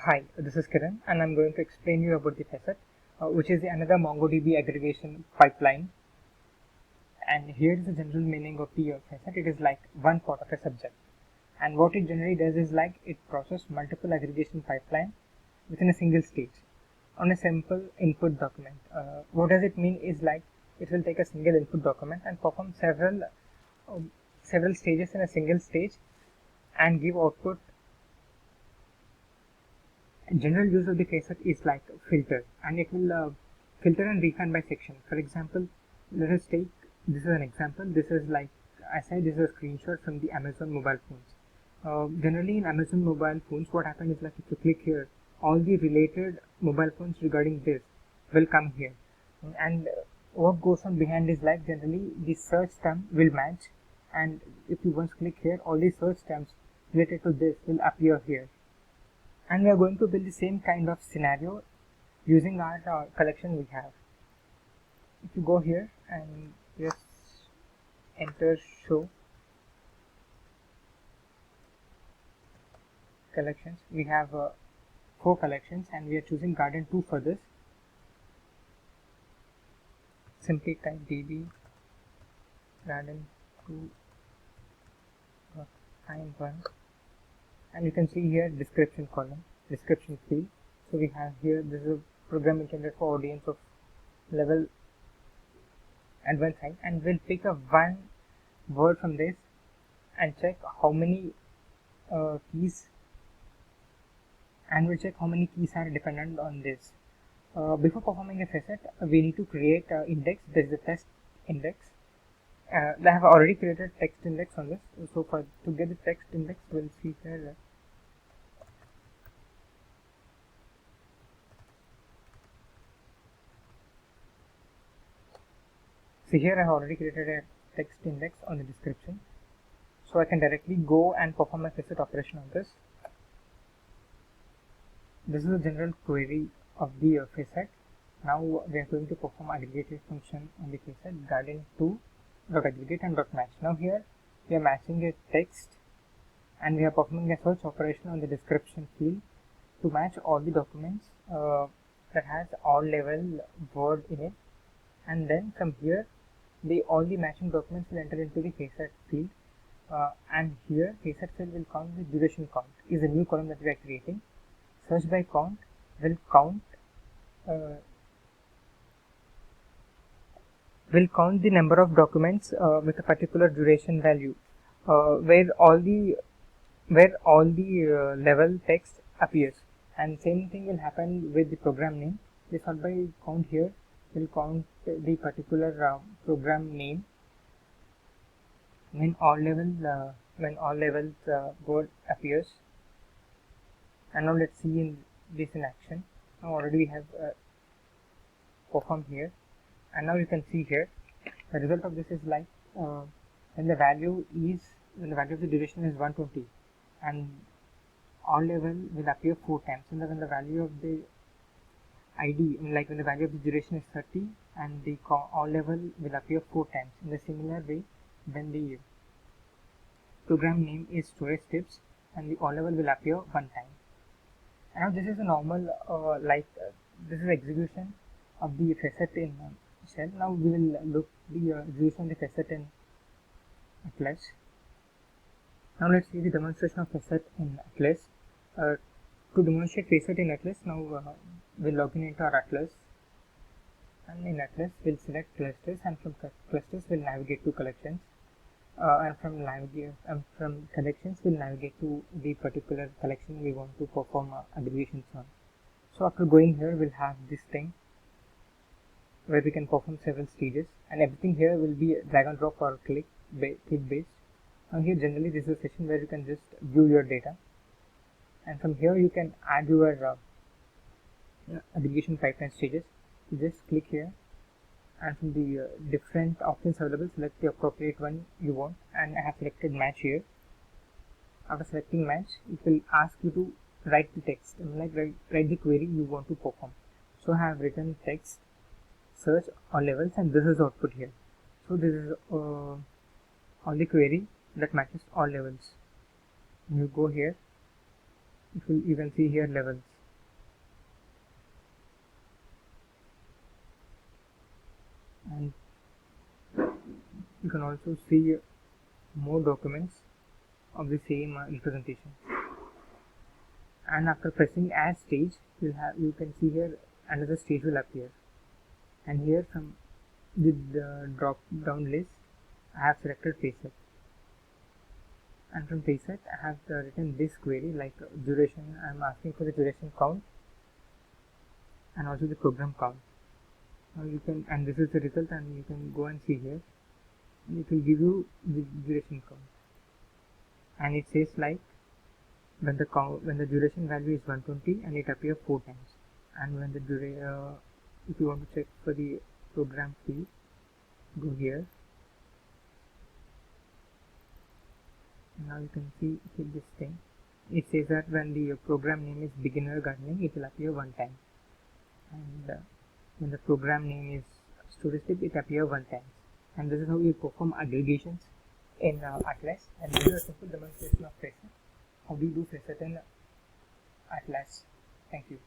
Hi, this is Kiran and I'm going to explain you about the Facet, which is another MongoDB aggregation pipeline. And here is the general meaning of the Facet. It is like one part of a subject. And what it generally does is like it processes multiple aggregation pipeline within a single stage on a simple input document. What does it mean is like it will take a single input document and perform several stages in a single stage and give output. General use of the Facet is like filter, and it will filter and refine by section. For example, let us take this is an example. This is like I said, this is a screenshot from the Amazon mobile phones. Generally, in Amazon mobile phones, what happens is like if you click here, all the related mobile phones regarding this will come here, and what goes on behind is like generally the search term will match, and if you once click here, all the search terms related to this will appear here. And we are going to build the same kind of scenario using our collection we have. If you go here and just enter show collections, we have 4 collections and we are choosing garden 2 for this. Simply type db garden 2 find one, and you can see here description column, description field. So we have here, this is a program intended for audience of level advanced high, and we'll pick a one word from this and check how many keys, and we'll check how many keys are dependent on this. Before performing a facet, we need to create an index. There is a test index. I have already created text index on this. So to get the text index, we'll see here. See here, I have already created a text index on the description. So I can directly go and perform a facet operation on this. This is a general query of the facet. Now we are going to perform aggregated function on the facet garden 2 dot aggregate and dot match. Now here we are matching a text and we are performing a search operation on the description field to match all the documents that has all level word in it, and then from here all the matching documents will enter into the facet field, and here facet field will count the duration count is a new column that we are creating. Search by count will count the number of documents with a particular duration value, where all the level text appears. And same thing will happen with the program name. The sort by count here will count the particular program name when all levels word appears. And now let's see in this in action. Now already we have performed here, and now you can see here the result of this is like when the value of the duration is 120, and all level will appear 4 times, and when the value of the ID, like when the value of the duration is 30, and the all level will appear 4 times. In the similar way, when the program name is storage tips, and the all level will appear 1 time. And now this is a normal this is execution of the facet in shell. Now we will look the execution of the facet in Atlas. Now let's see the demonstration of facet in Atlas. To demonstrate facet in Atlas, now we'll log in into our Atlas, and in Atlas we'll select clusters, and from clusters we'll navigate to collections, and from collections we'll navigate to the particular collection we want to perform aggregations on. So after going here, we'll have this thing where we can perform several stages, and everything here will be drag and drop or click based. Now here generally this is a session where you can just view your data, and from here you can add your aggregation pipeline stages. You just click here, and from the different options available, select the appropriate one you want, and I have selected match here. After selecting match, it will ask you to write the text, write the query you want to perform. So I have written text search all levels, and this is output here. So this is all the query that matches all levels. You go here, you can see here levels. can also see more documents of the same representation. And after pressing add stage, you can see here another stage will appear, and here from the drop down list I have selected facet, and from facet I have written this query like duration. I am asking for the duration count and also the program count. Now you can, and this is the result, and you can go and see here, and it will give you the duration count, and it says like when the duration value is 120 and it appears 4 times, and when the if you want to check for the program field, go here, and now you can see this thing. It says that when the program name is beginner gardening, it will appear 1 time, and when the program name is storage tip, it appears 1 time. And this is how you perform aggregations in Atlas, and this is a simple demonstration of facet. How do you do facet in Atlas? Thank you.